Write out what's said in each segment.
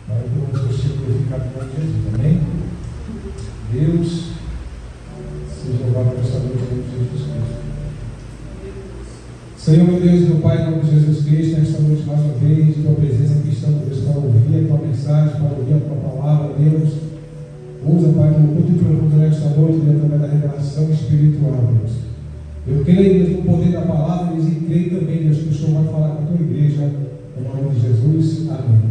para que o seu Chico glorificado em nome de Jesus. Amém? Deus seja louvado por essa noite em nome de Jesus Cristo. Senhor, meu Deus e meu Pai, em nome de Jesus Cristo, nesta noite mais uma vez, tua presença aqui estamos, Deus, para ouvir a tua mensagem, para ouvir a tua palavra, Deus. Usa, Pai, que o culto profundo nesta noite, Deus, através da revelação espiritual, Deus. Eu creio, Deus, no poder da palavra, Deus, e creio também, Deus, que o Senhor vai falar com a tua igreja, em nome de Jesus. Amém.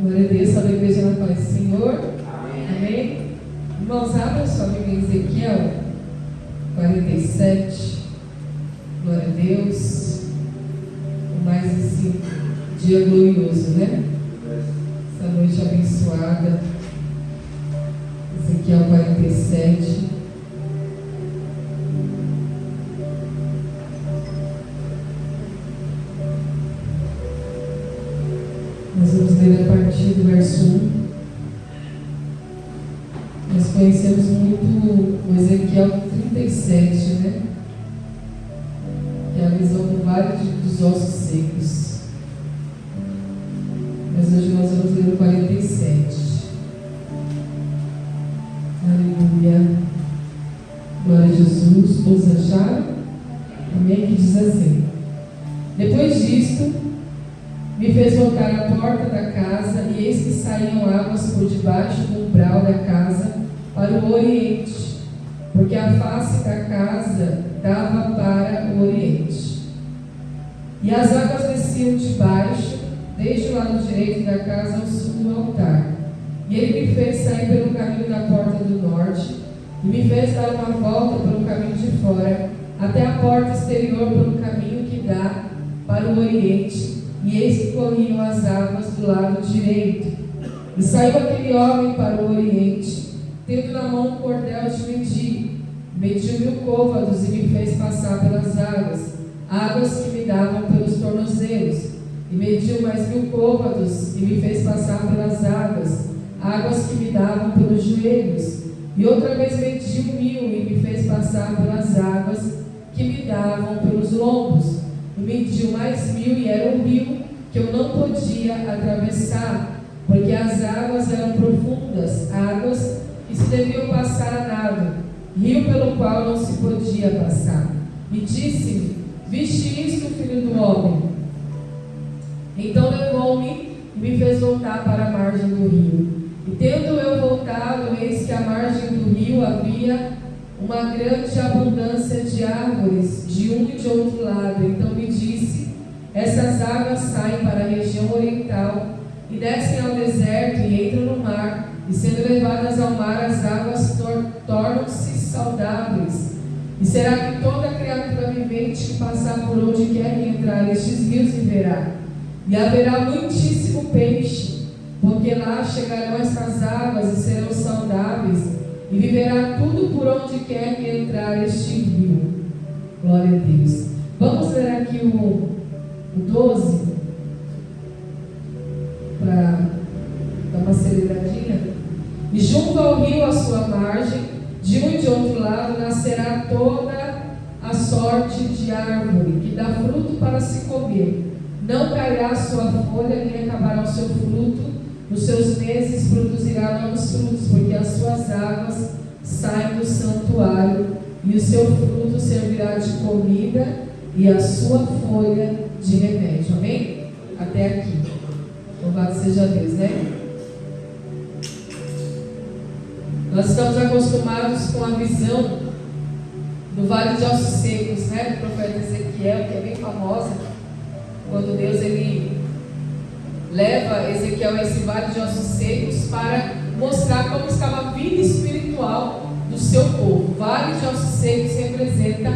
Glória a Deus, a igreja na paz do Senhor. Amém. Amém. Irmãos, abram sua Bíblia em Ezequiel 47. Glória a Deus. Mais esse dia glorioso, né? Essa noite abençoada. Ezequiel 47. Nós vamos ler a partir do verso 1. Nós conhecemos muito o Ezequiel 37, né? Que é a visão do vale dos ossos secos. Mas hoje nós vamos ler o 47. Aleluia. Glória a Jesus. Todos acharam? Amém? Que diz assim: depois disto, me fez voltar à porta da casa, e eis que saíam águas por debaixo do umbral da casa para o oriente, porque a face da casa dava para o oriente. E as águas desciam de baixo, desde o lado direito da casa ao sul do altar. E ele me fez sair pelo caminho da porta do norte, e me fez dar uma volta pelo caminho de fora, até a porta exterior pelo caminho que dá para o oriente. E eis que corriam as águas do lado direito. E saiu aquele homem para o oriente, tendo na mão um cordel de medir. Mediu 1000 côvados e me fez passar pelas águas, águas que me davam pelos tornozelos. E mediu mais 1000 côvados e me fez passar pelas águas, águas que me davam pelos joelhos. E outra vez mediu 1000 e me fez passar pelas águas que me davam pelos lombos. E mediu mais 1000 e era um rio que eu não podia atravessar, porque as águas eram profundas, águas que se deviam passar a nado, rio pelo qual não se podia passar. E disse-me: viste isto, filho do homem? Então levou-me e me fez voltar para a margem do rio. E tendo eu voltado, eis que à margem do rio havia uma grande abundância de árvores, de um e de outro lado. Então me disse: essas águas saem para a região oriental e descem ao deserto e entram no mar, e sendo levadas ao mar, as águas tornam-se saudáveis. E será que toda criatura vivente que passar por onde quer que entrar estes rios viverá? E haverá muitíssimo peixe, porque lá chegarão estas águas e serão saudáveis, e viverá tudo por onde quer que entrar este rio. Glória a Deus. Vamos ler aqui o 12, para dar uma aceleradinha. E junto ao rio, à sua margem, de um e de outro lado, nascerá toda a sorte de árvore, que dá fruto para se comer. Não cairá a sua folha, nem acabará o seu fruto. Nos seus meses produzirá novos frutos, porque as suas águas saem do santuário, e o seu fruto servirá de comida, e a sua folha de remédio. Amém? Até aqui. Louvado seja Deus, né? Nós estamos acostumados com a visão do Vale de Ossos Secos, né? Do profeta Ezequiel, que é bem famosa, quando Deus ele leva Ezequiel a esse Vale de Ossos Secos para mostrar como estava a vida espiritual do seu povo. O Vale de Ossos Secos representa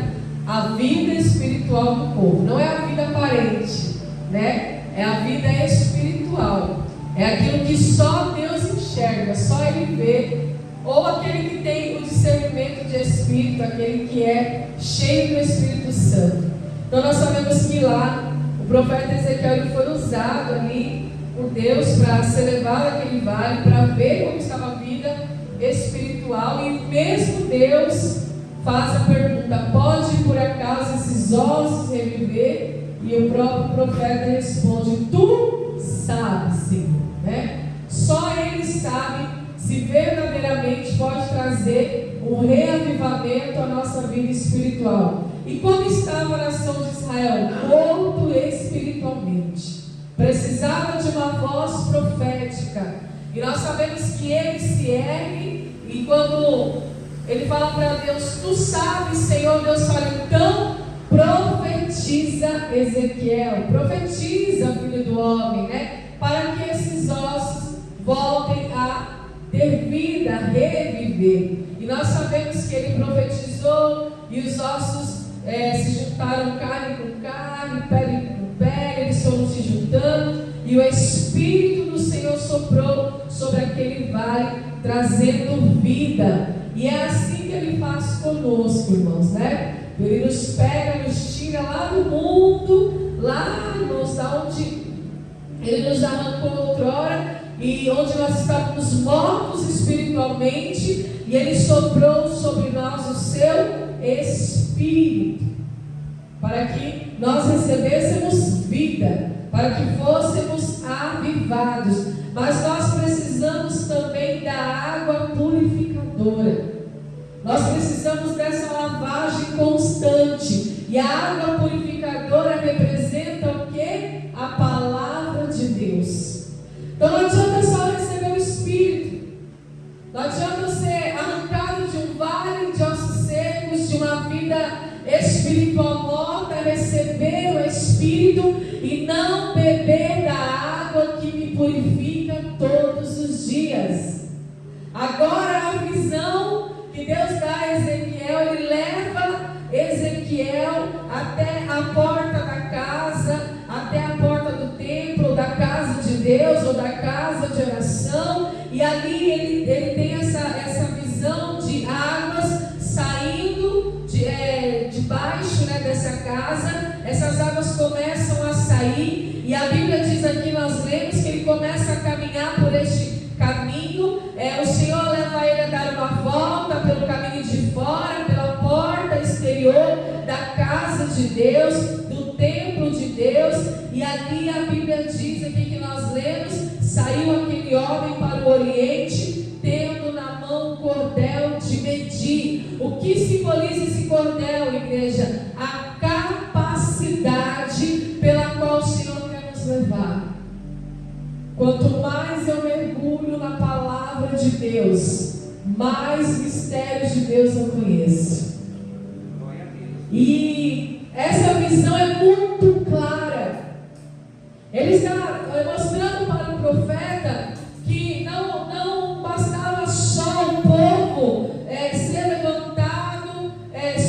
a vida espiritual do povo. Não é a vida aparente, né? É a vida espiritual. É aquilo que só Deus enxerga, só Ele vê. Ou aquele que tem o discernimento de Espírito, aquele que é cheio do Espírito Santo. Então nós sabemos que lá o profeta Ezequiel ele foi usado ali por Deus para ser levado àquele vale, para ver como estava a vida espiritual. E mesmo Deus faz a pergunta: pode por acaso esses ossos reviver? E o próprio profeta responde: tu sabes. trazer um reavivamento à nossa vida espiritual. E como estava a nação de Israel? Morto espiritualmente. Precisava de uma voz profética. E nós sabemos que ele se ergue, e quando ele fala para Deus, tu sabes, Senhor, Deus fala, então profetiza, Ezequiel, profetiza, filho do homem, né? Para que esses ossos voltem a ter vida, a reviver. E nós sabemos que ele profetizou, e os ossos se juntaram, carne com carne, pele com pele, eles foram se juntando, e o Espírito do Senhor soprou sobre aquele vale, trazendo vida. E é assim que ele faz conosco, irmãos, né? Ele nos pega, nos tira lá do mundo, lá onde ele nos arrancou outrora, e onde nós estávamos mortos espiritualmente, e ele soprou sobre nós o seu Espírito, para que nós recebêssemos vida, para que fôssemos avivados. Mas nós precisamos também da água purificadora. Nós precisamos dessa lavagem constante. E a água purificadora representa o quê? A palavra de Deus. Então não adianta só receber o Espírito. Não adianta ser arrancado de um vale de ossos secos, de uma vida espiritual morta, receber o Espírito e não beber da água que me purifica todos os dias. Agora a visão que Deus dá a Ezequiel, ele leva Ezequiel até a porta da casa, até a porta do templo, da casa de Deus ou da casa de oração, e ali ele tem essa visão de águas saindo debaixo, né, dessa casa. Essas águas começam a sair, e a Bíblia diz aqui, nós lemos que ele começa a caminhar por este caminho. O Senhor leva ele a dar uma volta pelo caminho de fora, pela porta exterior da casa de Deus, do templo de Deus, e ali a Bíblia diz aqui que nós lemos, saiu aquele homem para o oriente, tendo na mão um cordel de medir. O que simboliza esse cordel, igreja? A capacidade pela qual o Senhor quer nos levar. Quanto mais eu mergulho na palavra de Deus, mais mistérios de Deus eu conheço. E essa visão é muito clara. Ele está mostrando para o profeta que não bastava só o povo ser levantado,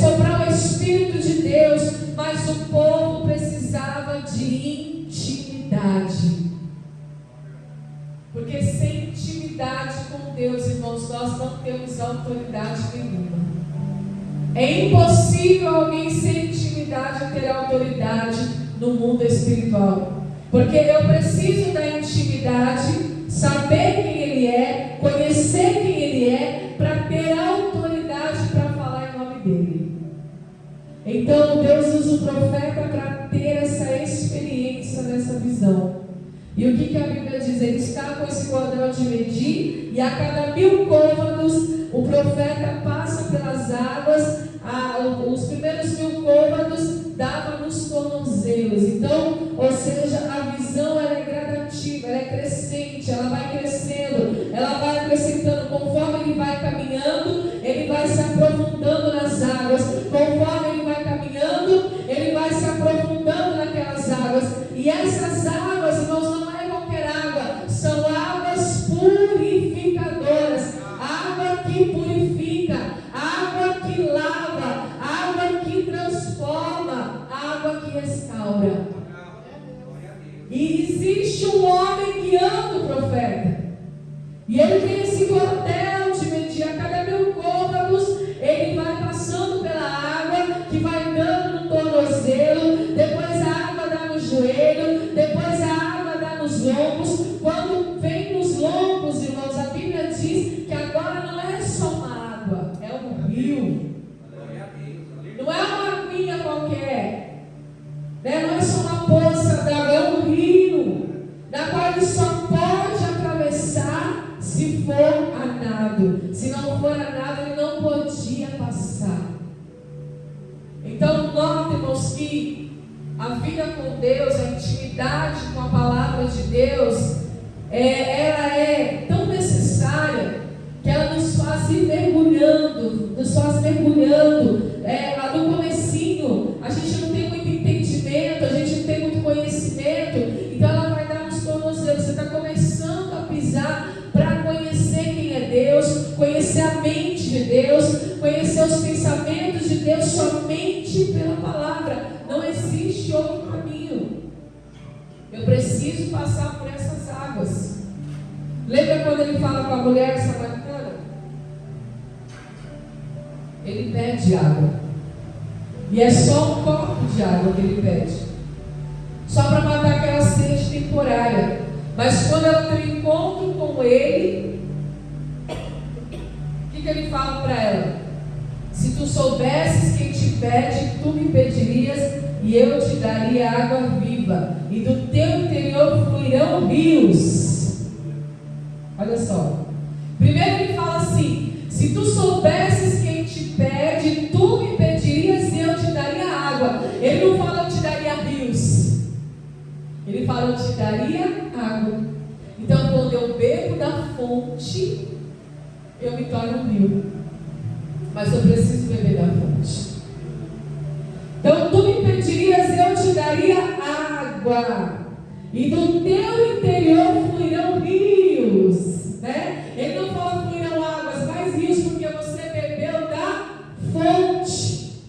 soprar o Espírito de Deus, mas o povo precisava de intimidade. Porque sem intimidade com Deus, irmãos, nós não temos autoridade nenhuma. É impossível alguém sem intimidade ter autoridade no mundo espiritual. Porque eu preciso da intimidade, saber quem Ele é, conhecer quem Ele é, para ter autoridade para falar em nome dEle. Então Deus usa o profeta para ter essa experiência nessa visão. E o que a Bíblia diz? Ele está com esse cordel de medir, e a cada 1000 côvados o profeta passa pelas águas. Os primeiros 1000 côvados dava nos tornozelos. Então, ou seja, a visão ela é gradativa, ela é crescente, ela vai crescendo, ela vai acrescentando. Conforme ele vai caminhando, ele vai se aprofundando nas águas. Conforme ele vai caminhando, ele vai se aprofundando naquelas águas. E essas águas, irmãos, não é qualquer água, são águas purificadoras, água que purifica, água que lava, água que transforma, água que restaura. E existe um homem guiando o profeta, e ele tem esse cordel de medir. A cada 1000 côvados ele vai passando pela água, que vai dando no tornozelo, depois a água dá no joelho, depois a água dá nos lombos. Quando vem nos lombos, irmãos, a Bíblia diz que agora não é só uma água, é um rio. Não é uma aguinha qualquer, né? Não é só uma poça d'água, é um rio, da qual ele só pode atravessar se for a nado. Se não for a nado, ele que a vida com Deus, a intimidade com a palavra de Deus, ela é tão necessária que ela nos faz ir mergulhando, lá no comecinho, a gente não tem muito entendimento, a gente não tem muito conhecimento, então ela vai dar nos tornozelos. Você está começando a pisar para conhecer quem é Deus, conhecer a mente de Deus, conhecer os pensamentos de Deus somente pela palavra. Não existe outro caminho. Eu preciso passar por essas águas. Lembra quando ele fala com a mulher samaritana? Ele pede água. E é só um copo de água que ele pede. Só para matar aquela sede temporária. Mas quando ela tem um encontro com ele, o que ele fala para ela? Se tu soubesses quem te pede, tu me pedirias e eu te daria água viva, e do teu interior fluirão rios. Olha só. Primeiro ele fala assim: se tu soubesses quem te pede, tu me pedirias e eu te daria água. Ele não fala eu te daria rios. Ele fala eu te daria água. Então quando eu bebo da fonte, eu me torno um rio. Mas eu preciso beber da fonte. Então tu me pedirias e eu te daria água, e do teu interior fluirão rios, né? Ele não fala fluirão águas, mas rios, porque você bebeu da fonte.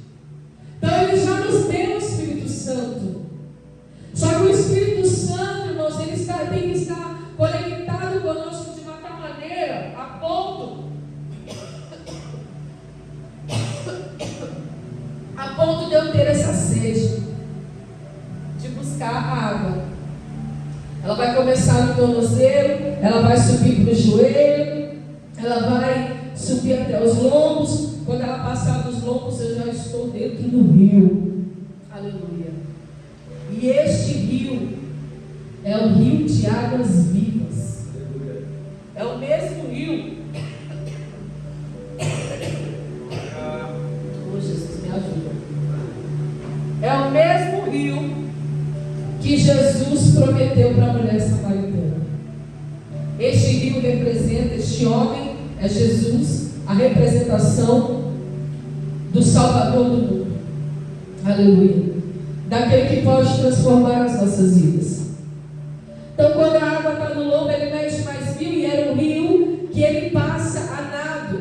Então ele já nos deu o Espírito Santo. Só que o Espírito Santo, irmãos, ele tem que estar conectado conosco de uma tal maneira, a ponto de eu ter essa sede de buscar a água. Ela vai começar no tornozelo, ela vai subir para o joelho, ela vai subir até os lombos. Quando ela passar dos lombos, eu já estou dentro do rio. Aleluia. E este rio é o rio de águas vivas. É o mesmo rio. Oh, Jesus, me ajuda. É o mesmo rio que Jesus prometeu para a mulher samaritana. Este rio representa, este homem é Jesus, a representação do Salvador do mundo. Aleluia. Daquele que pode transformar as nossas vidas. Então quando a água está no lombo, ele não enche mais rio, e era um rio que ele passa a nado.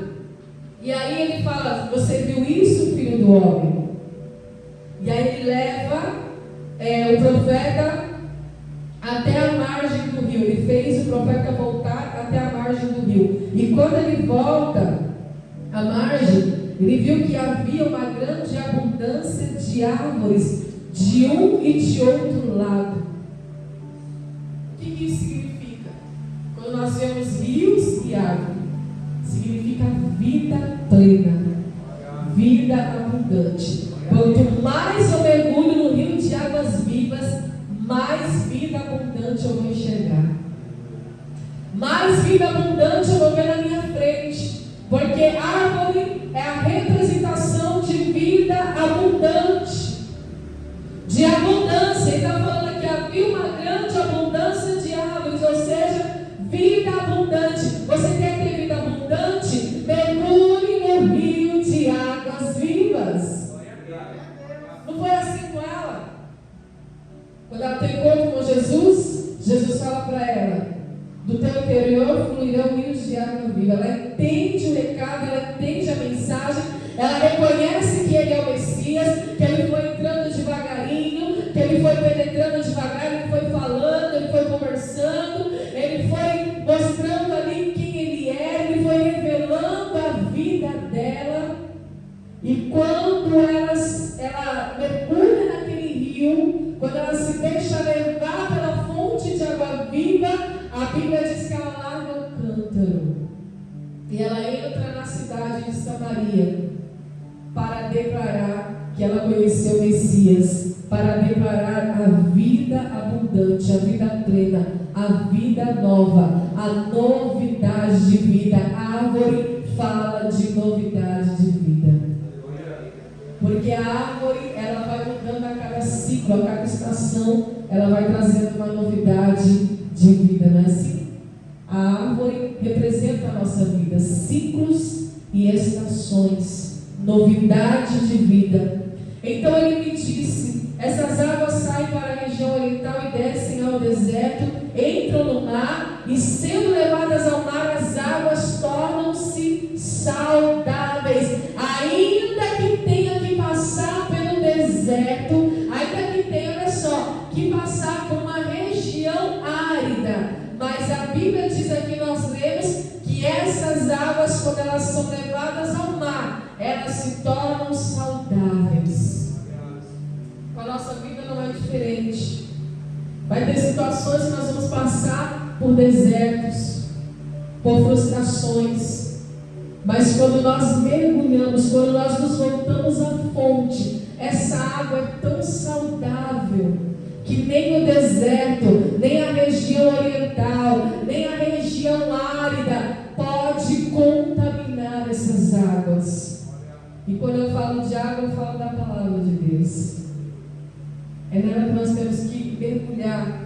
E aí ele fala: você viu isso, filho do homem? E aí ele leva o profeta até a margem do rio. Ele fez o profeta voltar até a margem do rio. E quando ele volta à margem, ele viu que havia uma grande abundância de árvores de um e de outro lado. O que isso significa? Quando nós vemos rios e árvores, significa vida plena, vida abundante. Quanto mais eu mergulho no rio de águas vivas, mais vida abundante eu vou enxergar. Mais vida abundante eu vou ver na minha frente. Porque árvore é a representação de vida abundante. De abundância. Ele está falando aqui: havia uma grande abundância de árvores, ou seja, vida abundante. Você quer ter vida abundante? Mergulhe no rio de águas vivas. Não foi assim com ela? Quando ela tem encontro com Jesus, Jesus fala para ela: do teu interior fluirão rios de água viva. Ela entende o recado, ela entende a mensagem, ela reconhece que ele é o Messias, que ele foi entrando devagarinho, que ele foi penetrando devagar, ele foi falando, ele foi conversando, ele foi mostrando ali quem ele era, ele foi revelando a vida dela. E quando ela mergulha naquele rio, quando ela se deixa levar pela fonte de água viva, a Bíblia diz que ela larga o cântaro. E ela entra na cidade de Samaria para declarar que ela conheceu o Messias, para declarar a vida abundante, a vida plena, a vida nova, a novidade de vida. A árvore fala de novidade de vida. Porque a árvore, ela vai mudando a cada ciclo, a cada estação, ela vai trazendo uma novidade de vida, não é assim? A árvore representa a nossa vida, ciclos e estações, novidade de vida. Então ele me disse: essas águas saem para a região oriental e descem ao deserto, entram no mar, e sendo levadas ao mar, as águas tornam-se saudáveis. Ainda que tenha que passar pelo deserto, ainda que tenha, olha só, que passar por uma região árida, mas a Bíblia diz aqui, nós lemos, que essas águas, quando elas são levadas ao mar, elas se tornam saudáveis. Com a nossa vida não é diferente. Vai ter situações que nós vamos passar por desertos, por frustrações, mas quando nós mergulhamos, quando nós nos voltamos à fonte, essa água é tão saudável que nem o deserto, nem a região oriental, nem a região árida pode contaminar essas águas. E quando eu falo de água, eu falo da palavra de Deus. É nela que nós temos que mergulhar.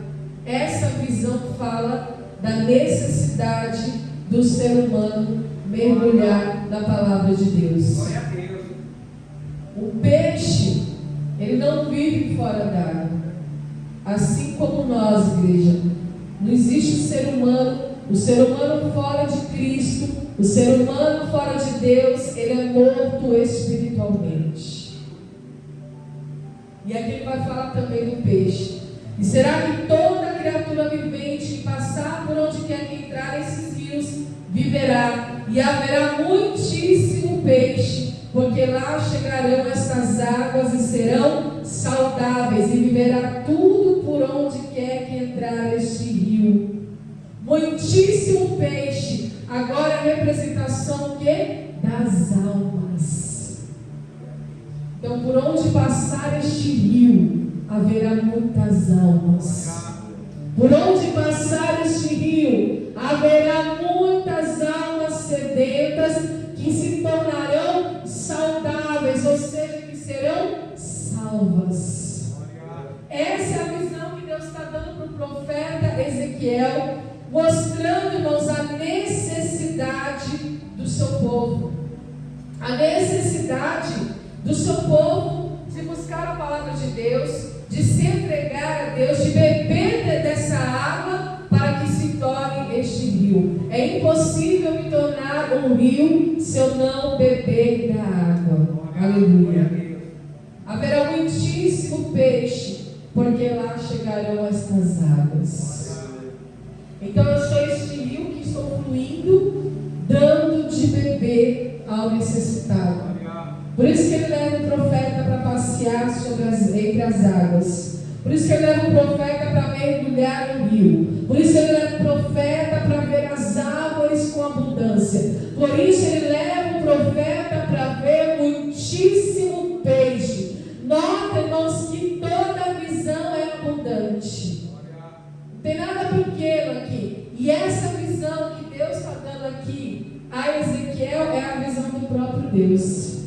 Essa visão fala da necessidade do ser humano mergulhar na palavra de Deus. Glória a Deus. O peixe, ele não vive fora d'água. Assim como nós, igreja, não existe o ser humano fora de Cristo, o ser humano fora de Deus, ele é morto espiritualmente. E aqui ele vai falar também do peixe. E será que toda criatura vivente que passar por onde quer que entrar esses rios viverá, e haverá muitíssimo peixe, porque lá chegarão estas águas e serão saudáveis, e viverá tudo por onde quer que entrar este rio. Muitíssimo peixe, agora a representação que? Das almas. Então, por onde passar este rio, haverá muitas almas. Por onde passar este rio, haverá muitas almas sedentas que se tornarão saudáveis, ou seja, que serão salvas. Essa é a visão que Deus está dando para o profeta Ezequiel, mostrando, irmãos, a necessidade do seu povo. A necessidade do seu povo de buscar a palavra de Deus, de se entregar a Deus, de beber dessa água para que se torne este rio. É impossível me tornar um rio se eu não beber da água. Aleluia. Haverá muitíssimo peixe, porque lá chegarão estas águas. Então eu sou este rio que estou fluindo, dando de beber ao necessitado. Por isso que ele leva o profeta para passear entre as águas. Por isso que ele leva o profeta para mergulhar no rio. Por isso ele leva o profeta para ver as árvores com abundância. Por isso ele leva o profeta para ver muitíssimo peixe. Nota, irmãos, que toda visão é abundante. Não tem nada pequeno aqui. E essa visão que Deus está dando aqui a Ezequiel é a visão do próprio Deus.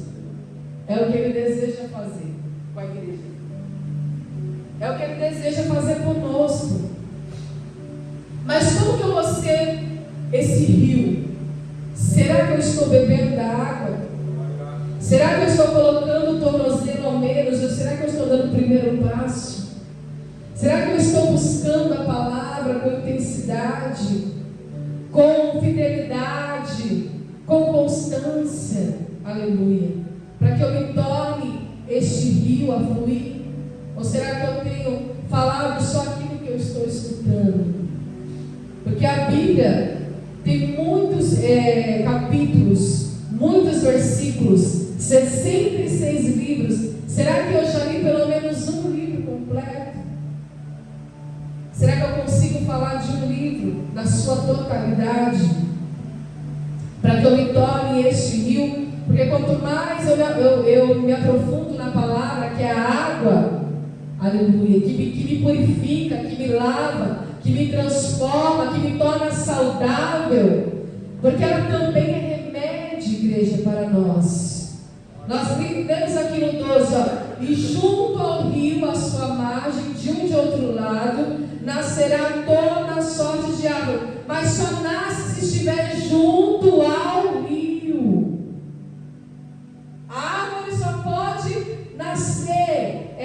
É o que ele deseja fazer com a igreja. É o que ele deseja fazer conosco. Mas como que eu vou ser esse rio? Será que eu estou bebendo da água? Será que eu estou colocando o tornozelo ao menos? Ou será que eu estou dando o primeiro passo? Será que eu estou buscando a palavra com intensidade, com fidelidade, com constância? Aleluia. Para que eu me torne este rio a fluir? Ou será que eu tenho falado só aquilo que eu estou escutando? Porque a Bíblia tem muitos capítulos, muitos versículos, 66 livros. Será que eu já li pelo menos um livro completo? Será que eu consigo falar de um livro na sua totalidade? Para que eu me torne este rio? Porque quanto mais eu me aprofundo na palavra, que é a água, aleluia, que me purifica, que me lava, que me transforma, que me torna saudável, porque ela também é remédio, igreja, para nós. Nós lemos aqui no 12, ó, e junto ao rio, à sua margem, de um de outro lado, nascerá toda sorte de árvore, mas só nasce se estiver junto ao rio. A árvore só pode nascer,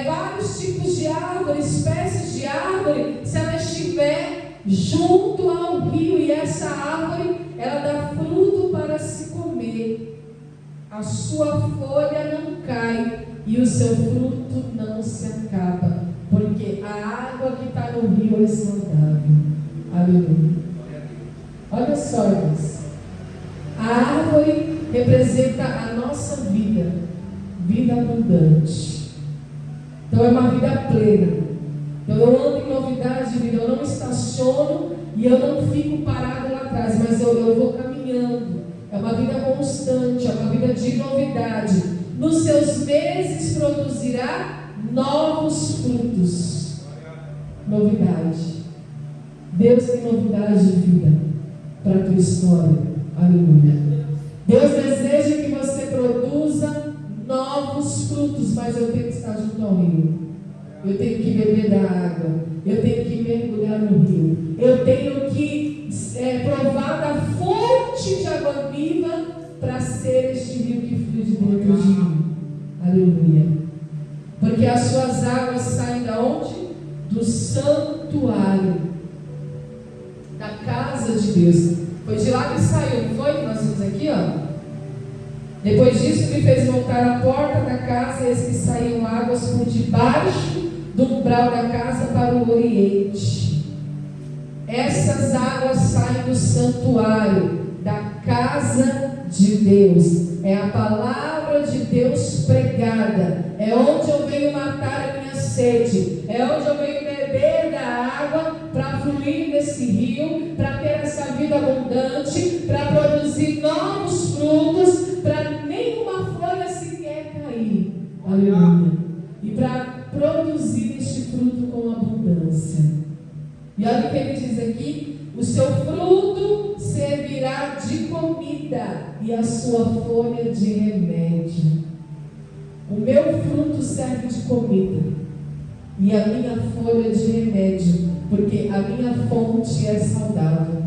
vários tipos de árvore, espécies de árvore, se ela estiver junto ao rio, e essa árvore, ela dá fruto para se comer. A sua folha não cai e o seu fruto não se acaba, porque a água que está no rio é saudável. Aleluia. Olha só, irmãos. A árvore representa a nossa vida, vida abundante. Então é uma vida plena. Então eu ando em novidade de vida, eu não estaciono e eu não fico parado lá atrás, mas eu vou caminhando. É uma vida constante, é uma vida de novidade. Nos seus meses produzirá novos frutos. Novidade. Deus tem novidade de vida para a tua história. Aleluia. Deus deseja que você produza novos frutos, mas eu tenho que estar junto ao rio. Eu tenho que beber da água. Eu tenho que mergulhar no rio. Eu tenho que provar da fonte de água viva para ser este rio que flui de dentro de mim. Aleluia. Porque as suas águas saem da onde? Do santuário, da casa de Deus. Foi de lá que saiu, não foi? Nós vimos aqui, ó. Depois disso, ele fez voltar a porta da casa, e eis que saíam águas por debaixo do umbral da casa para o oriente. Essas águas saem do santuário, da casa de Deus. É a palavra de Deus pregada. É onde eu venho matar a minha sede. É onde eu venho beber da água para fluir nesse rio, para ter essa vida abundante, para produzir novos frutos, para nenhuma folha sequer cair. Aleluia. E para produzir este fruto com abundância. E olha o que ele diz aqui: o seu fruto servirá de comida e a sua folha de remédio. O meu fruto serve de comida e a minha folha de remédio, porque a minha fonte é saudável.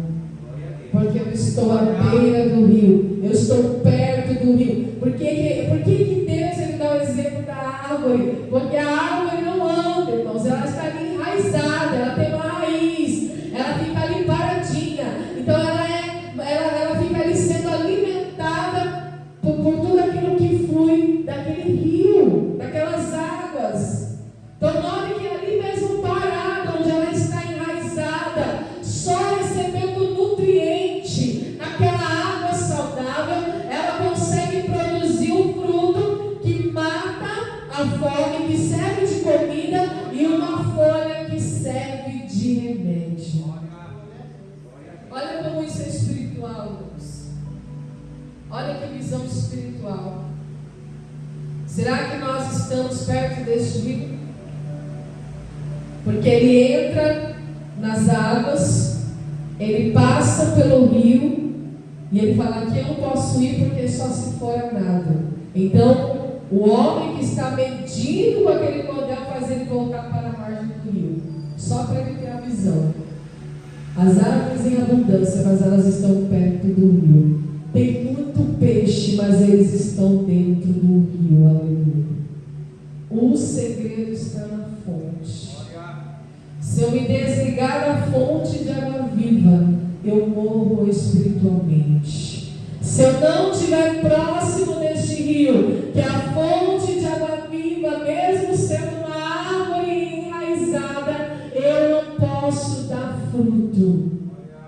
Porque eu estou à beira do rio, eu estou perto do rio. Por que Deus ele dá o exemplo da árvore? Porque a árvore não anda, irmãos, ela está ali enraizada, ela tem uma raiz, ela fica ali paradinha. Então ela fica ali sendo alimentada por tudo aquilo que flui daquele rio, daquelas águas. Então note que ali mesmo parada, onde ela está enraizada, só recebendo nutriente, naquela água saudável, ela consegue produzir um fruto que mata a fome, que serve de comida, e uma folha que serve de remédio. Olha como isso é espiritual, Deus. Olha que visão espiritual. Será que nós estamos perto deste rio? Porque ele entra nas águas, ele passa pelo rio, e ele fala que eu não posso ir porque só se for a nado. Então, o homem que está medindo com aquele cordel faz ele voltar para a margem do rio, só para ele ter a visão. As árvores em abundância, mas elas estão perto do rio. Tem muito peixe, mas eles estão dentro do rio. Aleluia. O segredo está na fonte. Se eu me desligar da fonte de água viva, eu morro espiritualmente. Se eu não estiver próximo deste rio, que é a fonte de água viva, mesmo sendo uma árvore enraizada, eu não posso dar fruto.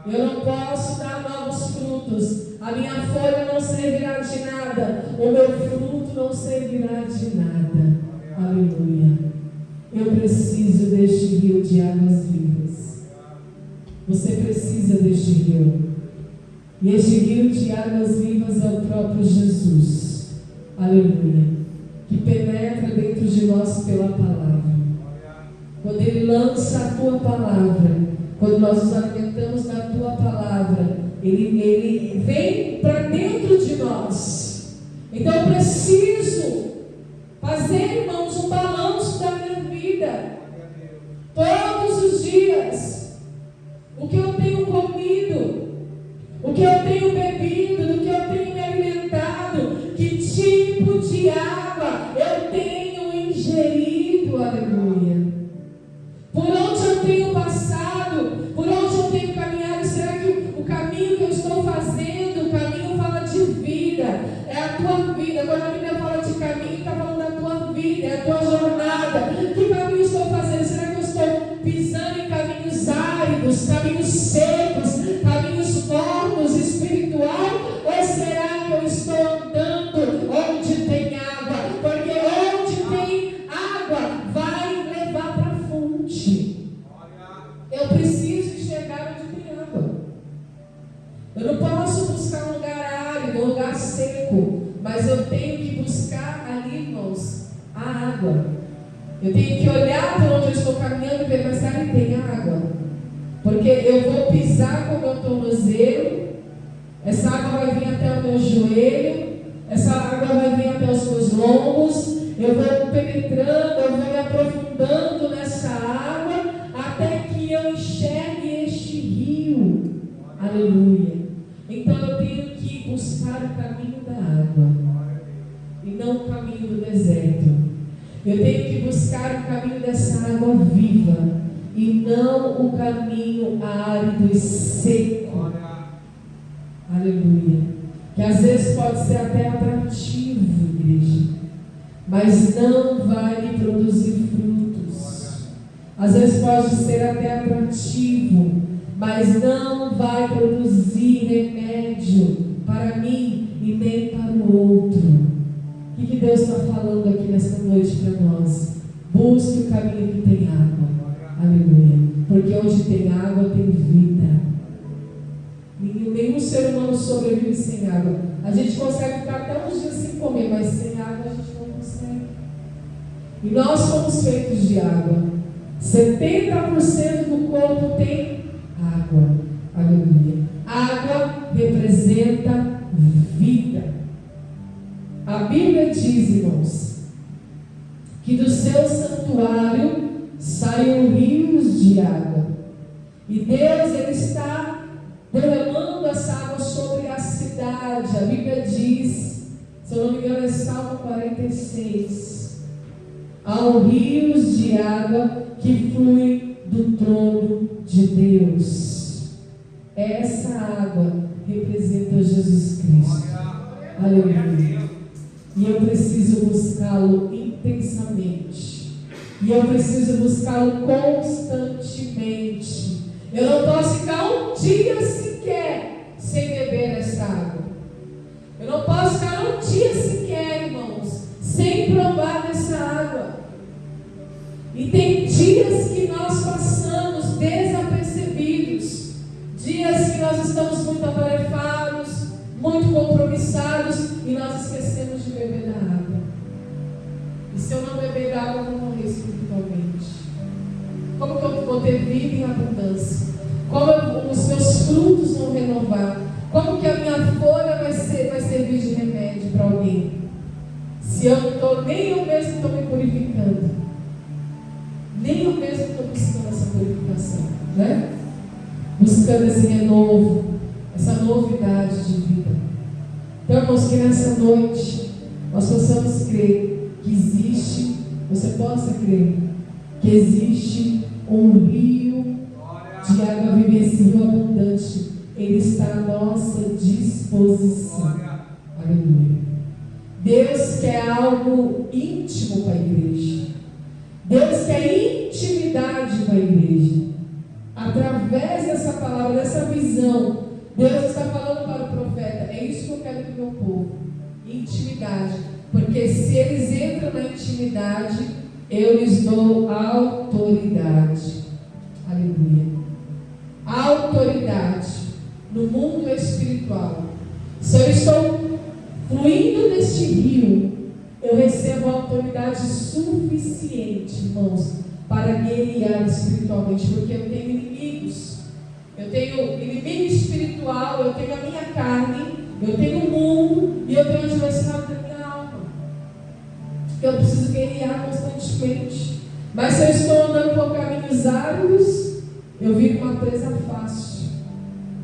Eu não posso dar novos frutos. A minha folha não servirá de nada. O meu fruto não servirá de nada. Aleluia. Eu preciso deste rio de águas vivas. Você precisa deste rio. E este rio de águas vivas é o próprio Jesus. Aleluia. Que penetra dentro de nós pela palavra. Quando Ele lança a tua palavra, quando nós nos alimentamos da tua palavra, Ele vem para dentro de nós. Então eu preciso fazer, irmãos, um balanço da minha vida. Todos os dias. O que eu tenho comido, o que eu tenho bebido, do que eu tenho me alimentado, que tipo de água eu tenho ingerido, aleluia. Por onde eu tenho passado, por onde eu tenho caminhado, será que o caminho que eu estou fazendo, o caminho fala de vida, é a tua vida. Quando a Bíblia fala de caminho, está falando da tua vida, é a tua jornada. Que caminho eu estou fazendo? Será que eu estou pisando em caminhos áridos, caminhos secos, caminhos mornos, espiritual? Ou será que eu estou andando onde tem água? Porque onde tem água vai levar para a fonte. Eu preciso chegar onde tem água. Eu não posso buscar um lugar árido, um lugar seco, mas eu tenho que buscar ali, irmãos, a água. Eu tenho que olhar para onde eu estou caminhando e ver, mas ali tem água. Porque eu vou pisar com o meu tornozelo, essa água vai vir até o meu joelho, essa água vai vir até os meus lombos, eu vou penetrando, eu vou me aprofundando nessa água, até que eu enxergue este rio. Aleluia. Então eu tenho que buscar o caminho da água e não o caminho do deserto. Eu tenho que buscar o caminho dessa água viva e não o caminho árido e seco. Aleluia. Que às vezes pode ser até atrativo, igreja, mas não vai me produzir frutos. Às vezes pode ser até atrativo, mas não vai produzir remédio para mim e nem para o outro. O que Deus está falando aqui nesta noite para nós? Busque o caminho que tem água. Aleluia. Porque onde tem água tem vida. Nenhum ser humano sobrevive sem água. A gente consegue ficar até uns dias sem comer, mas sem água a gente não consegue. E nós somos feitos de água. 70% do corpo tem água. Aleluia. Água representa vida. A Bíblia diz, irmãos, que do seu santuário saem rios de água. E Deus, Ele está derramando essa água sobre a cidade. A Bíblia diz, se eu não me engano é Salmo 46, há rios de água que fluem do trono de Deus. Essa água representa Jesus Cristo. Aleluia. E eu preciso buscá-lo intensamente. E eu preciso buscá-lo constantemente. Eu não posso ficar um dia sequer sem beber essa água. Eu não posso ficar um dia sequer, irmãos, sem provar dessa água. E tem dias que nós passamos desapercebidos. Dias que nós estamos muito atarefados, muito compromissados, e nós esquecemos de beber da água. E se eu não beber da água, eu vou morrer espiritualmente. Como que eu vou ter vida em abundância? Como os meus frutos vão renovar? Como que a minha folha vai servir de remédio para alguém? Se eu não estou, nem eu mesmo estou me purificando. Nem eu mesmo estou buscando essa purificação, né? Buscando esse renovo, essa novidade de vida. Então, irmãos, que nessa noite nós possamos crer que existe, você possa crer, que existe um rio de água viva, esse rio abundante, ele está à nossa disposição. Aleluia. Deus quer algo íntimo para a igreja. Deus quer intimidade com a igreja. Através dessa palavra, dessa visão, Deus está falando para o profeta: é isso que eu quero do meu povo, intimidade. Porque se eles entram na intimidade, eu lhes dou autoridade. Aleluia. Autoridade no mundo espiritual. Se eu estou fluindo neste rio, eu recebo autoridade suficiente, irmãos, para guerrear espiritualmente, porque eu tenho inimigos. Eu tenho inimigo espiritual, eu tenho a minha carne, Eu tenho um mundo e eu tenho onde vai estar da minha alma. Eu preciso guerrear constantemente. Mas se eu estou andando por caminhos áridos, eu vivo uma presa fácil.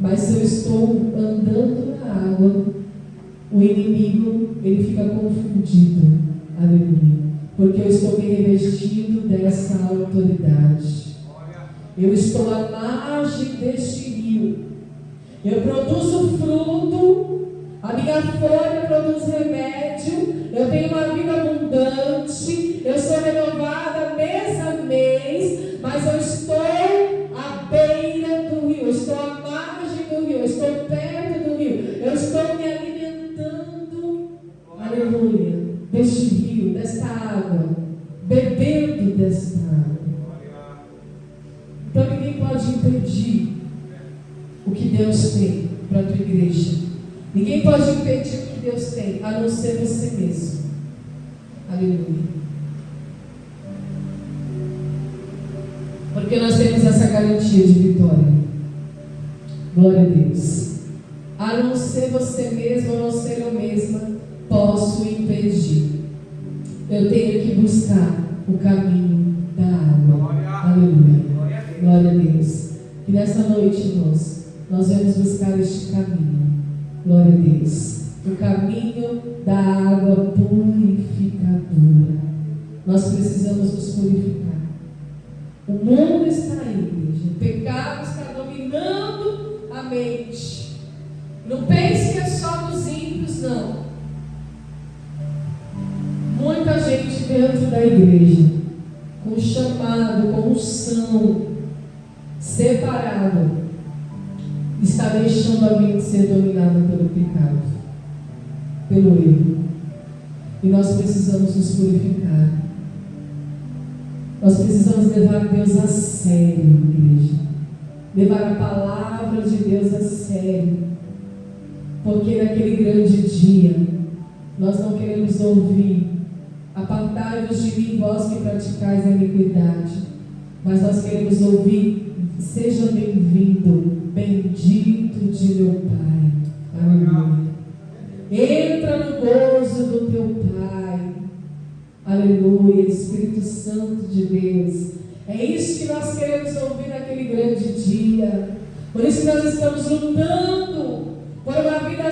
Mas se eu estou andando na água, o inimigo, ele fica confundido. Aleluia. Porque eu estou me revestindo dessa autoridade. Eu estou à margem deste rio. Eu produzo fruto. A minha folha produz remédio. Eu tenho uma vida abundante. Eu sou renovada mês a mês. Mas eu estou à beira do rio. Eu estou à margem do rio. Eu estou perto do rio. Eu estou me alimentando. Aleluia. Deste rio, desta água. Bebendo desta água. Então ninguém pode impedir o que Deus tem para a tua igreja. Ninguém pode impedir o que Deus tem, a não ser você mesmo. Aleluia. Porque nós temos essa garantia de vitória. Glória a Deus. A não ser você mesmo, a não ser eu mesma, posso impedir. Eu tenho que buscar o caminho da água. Aleluia. Glória a Deus. Que nessa noite, irmãos, nós vamos buscar este caminho. Glória a Deus. O caminho da água purificadora. Nós precisamos nos purificar. O mundo está aí, igreja. O pecado está dominando a mente. Não pense que é só dos ímpios, não. Muita gente dentro da igreja, com chamado, com unção, separado, está deixando a mente ser dominada pelo pecado, pelo erro. E nós precisamos nos purificar. Nós precisamos levar Deus a sério, igreja. Levar a palavra de Deus a sério. Porque naquele grande dia, nós não queremos ouvir: apartai-vos de mim, vós que praticais a iniquidade. Mas nós queremos ouvir: seja bem-vindo, bendito de meu Pai. Aleluia. Entra no gozo do teu Pai. Aleluia. Espírito Santo de Deus. É isso que nós queremos ouvir naquele grande dia. Por isso que nós estamos lutando por uma vida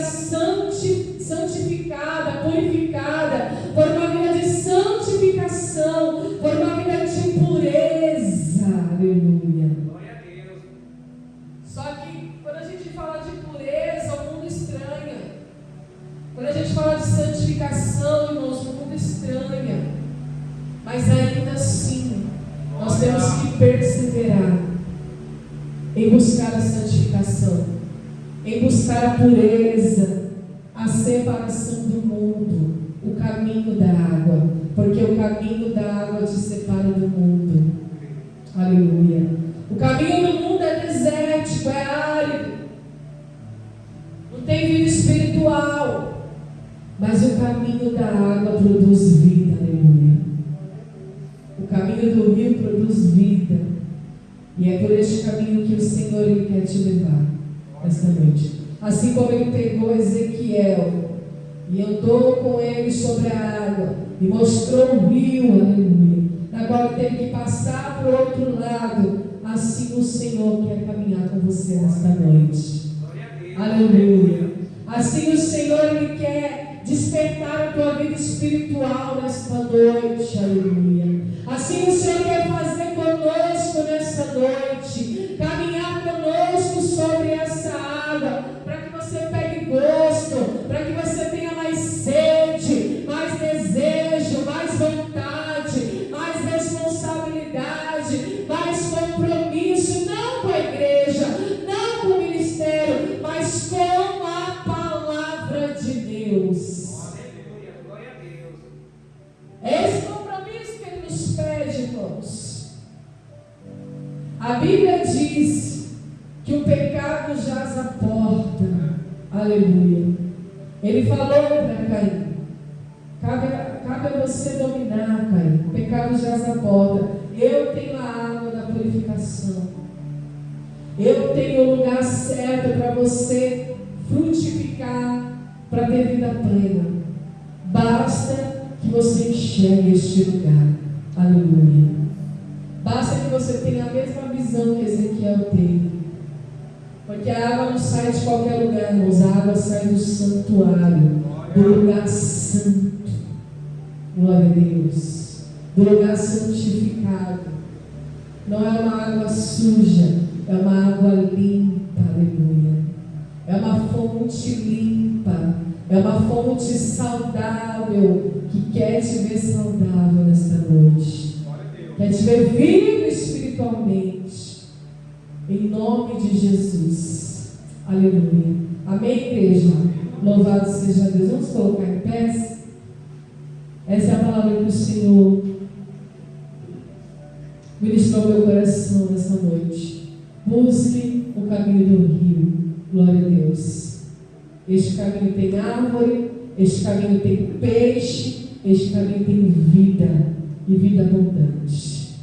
santificada, purificada, por uma vida de santificação, por uma vida de pureza. Aleluia. Glória a Deus. Só que quando a gente fala de pureza, o mundo estranha. Quando a gente fala de santificação, irmãos, o mundo estranha. Mas ainda assim, nós temos que perseverar em buscar a santificação, em buscar a pureza, a separação do mundo, o caminho da água, porque o caminho da água te separa do mundo. Aleluia. O caminho do mundo é desértico, é árido, não tem vida espiritual, mas o caminho da água produz vida. Aleluia. O caminho do rio produz vida, e é por este caminho que o Senhor Ele quer te levar esta noite. Assim como Ele pegou Ezequiel e andou com ele sobre a água e mostrou o rio, aleluia, na qual ele teve que passar para o outro lado, assim o Senhor quer caminhar com você nesta noite. Aleluia. Assim o Senhor Ele quer despertar a tua vida espiritual nesta noite. Aleluia. Assim o Senhor quer fazer conosco nesta noite, caminhar conosco sobre essa água, para que você pegue gosto, para que você tenha mais sede, mais desejo, mais vontade, mais responsabilidade, mais compromisso, não com a igreja, não com o ministério, mas com a palavra de Deus. Aleluia, glória a Deus. É esse compromisso que Ele nos pede, irmãos. A Bíblia diz que o pecado jaz à porta. Aleluia. Ele falou para Caim: cabe a você dominar, Caim. O pecado jaz à porta. Eu tenho a água da purificação. Eu tenho o lugar certo para você frutificar, para ter vida plena. Basta que você enxergue este lugar. Aleluia. Basta que você tenha a mesma visão que Ezequiel teve. Porque a água não sai de qualquer lugar, irmãos. A água sai do santuário, do lugar santo. Glória a Deus. Do lugar santificado. Não é uma água suja, é uma água limpa. Aleluia. É uma fonte limpa. É uma fonte saudável, que quer te ver saudável nesta noite. Quer te ver vivo espiritualmente. Em nome de Jesus. Aleluia. Amém, igreja? Louvado seja Deus. Vamos colocar em pé. Essa é a palavra que o Senhor ministrou ao meu coração nessa noite. Busque o caminho do rio. Glória a Deus. Este caminho tem árvore, este caminho tem peixe, este caminho tem vida e vida abundante.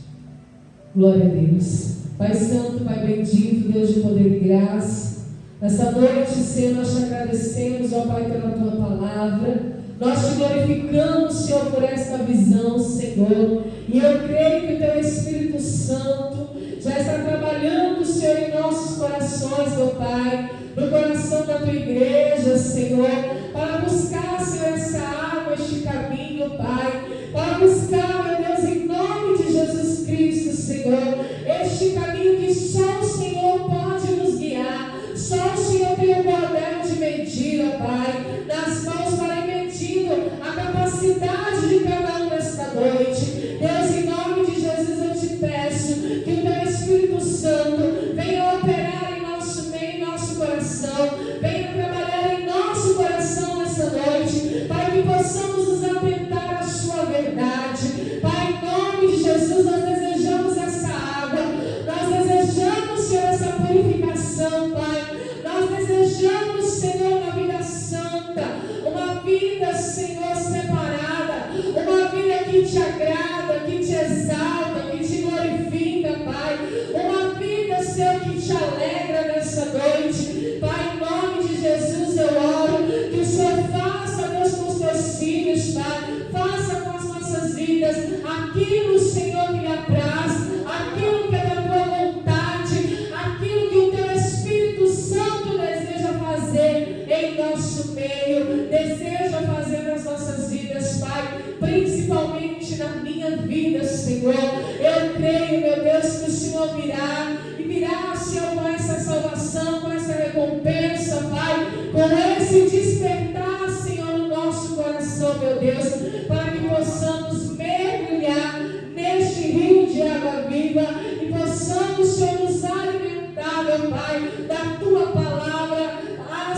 Glória a Deus. Pai Santo, Pai bendito, Deus de poder e graça, nessa noite, Senhor, nós te agradecemos, ó Pai, pela Tua palavra. Nós te glorificamos, Senhor, por esta visão, Senhor. E eu creio que o Teu Espírito Santo já está trabalhando, Senhor, em nossos corações, meu Pai, no coração da Tua igreja, Senhor, para buscar, Senhor, essa água, este caminho, Pai, para buscar, meu Deus, em nome de Jesus Cristo, Senhor, este caminho que só o Senhor pode nos guiar, só o Senhor tem o poder de medida, Pai, nas mãos para ir medindo a capacidade de cada um nesta noite. Deus, em nome de Jesus, eu te peço que o Teu Espírito Santo venha operar em nosso meio, em nosso coração, venha trabalhar em nosso coração nessa noite, Pai, que possamos nos atentar à Sua verdade. Pai, em nome de Jesus, nós desejamos essa água, nós desejamos, Senhor, essa purificação, Pai, nós desejamos, Senhor, uma vida santa, uma vida, Senhor, separada, uma vida que te agrada, que te exalta, que te glorifica, Pai, uma vida, Senhor, que te alegra nessa noite. Pai, em nome de Jesus eu oro que o Senhor faça, Deus, com os Teus filhos, Pai, faça com as nossas vidas aquilo, Senhor, que lhe apraz, aquilo que é da Tua vontade, aquilo que o Teu Espírito Santo deseja fazer em nosso meio, deseja fazer nas nossas vidas, Pai, principalmente na minha vida, Senhor. Eu creio, meu Deus, que o Senhor virá, e virá, Senhor, com essa salvação, com essa recompensa, Pai, com esse despertar, Senhor, no nosso coração, meu Deus, para que possamos mergulhar neste rio de água viva e possamos, Senhor, nos alimentar, meu Pai, da Tua palavra,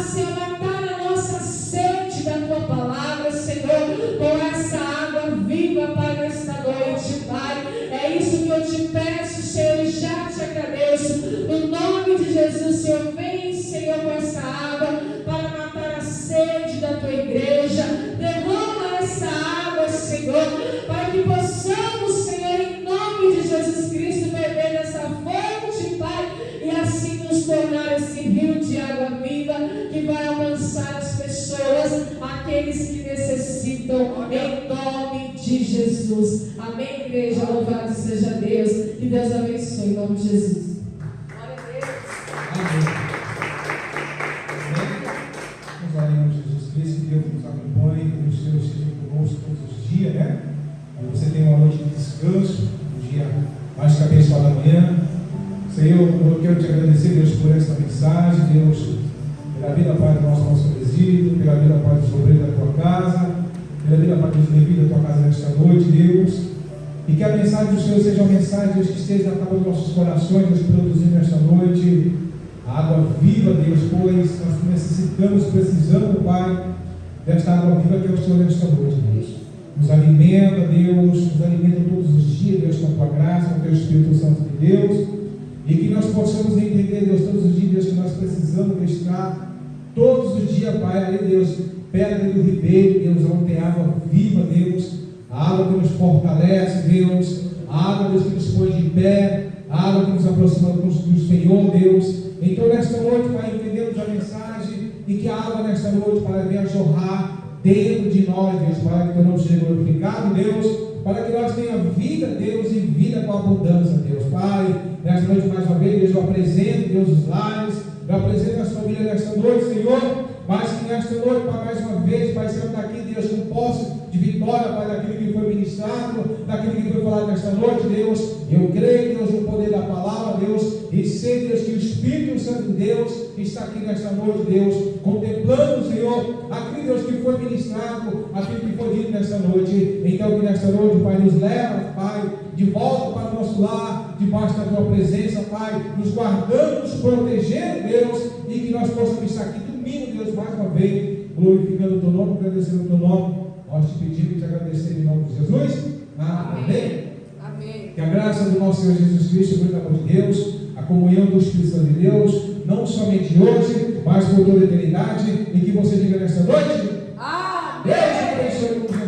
Senhor, matar a nossa sede da Tua palavra, Senhor, com essa água viva, Pai, nesta noite, Pai. É isso que eu te peço, Senhor, e já te agradeço. No nome de Jesus, Senhor, vem, Senhor, com essa água para matar a sede da Tua igreja. Derrama essa água, Senhor, para que possamos, Senhor, em nome de Jesus Cristo, beber dessa fonte, Pai, e assim nos tornar esse rio de água viva que vai alcançar as pessoas, aqueles que necessitam, em nome de Jesus. Amém, igreja? Louvado seja Deus. Que Deus abençoe em nome de Jesus. Glória a Deus. Amém. Nós oramos, Jesus Cristo, que Deus nos acompanhe, que Deus esteja conosco todos os dias, né? Que você tenha uma noite de descanso, um dia mais que abençoado da manhã. Senhor, eu quero te agradecer, Deus, por esta mensagem, Deus, pela vida, Pai, do nosso presídio, pela vida, Pai, dos obreiros da Tua casa, pela vida, Pai, dos devidos da Tua casa nesta noite, Deus. E que a mensagem do Senhor seja uma mensagem, Deus, que esteja na tábua dos nossos corações, Deus, produzindo nesta noite a água viva, Deus, pois nós necessitamos, precisamos, Pai, desta água viva que é o Senhor nesta noite, Deus. Nos alimenta, Deus, nos alimenta todos os dias, Deus, com a Tua graça, com o Teu Espírito Santo de Deus. E que nós possamos entender, Deus, todos os dias, Deus, que nós precisamos estar todos os dias, Pai, ali, Deus, perto do ribeiro, Deus, onde tem água viva, Deus, a água que nos fortalece, Deus, a água, Deus, que nos põe de pé, a água que nos aproxima do Senhor, Deus. Então, nesta noite, Pai, entendemos a mensagem e que a água nesta noite, Pai, venha jorrar dentro de nós, Deus, para que teu nome seja glorificado, Deus, para que nós tenhamos vida, Deus, e vida com abundância, Deus. Pai, nesta noite mais uma vez, Deus, eu apresento, Deus, os lares, eu apresento as famílias nesta noite, Senhor, mas que nesta noite, Pai, mais uma vez, Pai, saiamos daqui, Deus, com posse de vitória, Pai, daquilo que foi ministrado, daquilo que foi falado nesta noite, Deus. Eu creio, Deus, no poder da palavra, Deus, e sei, Deus, que o Espírito Santo de Deus está aqui nesta noite, Deus, contemplando, Senhor, aquilo, Deus, que foi ministrado, aquilo que foi dito nesta noite. Então, que nesta noite, Pai, nos leva, Pai, de volta para o nosso lar, debaixo da tua presença, Pai, nos guardando, nos protegendo, Deus, e que nós possamos estar aqui domingo, Deus, mais uma vez, glorificando o teu nome, agradecendo o teu nome. Nós te pedimos e te agradecemos em nome de Jesus. Amém. Amém. Que a graça do nosso Senhor Jesus Cristo, o muito amor de Deus, a comunhão do Espírito Santo de Deus, não somente hoje, mas por toda a eternidade, e que você diga nesta noite: Amém. Deus te abençoe.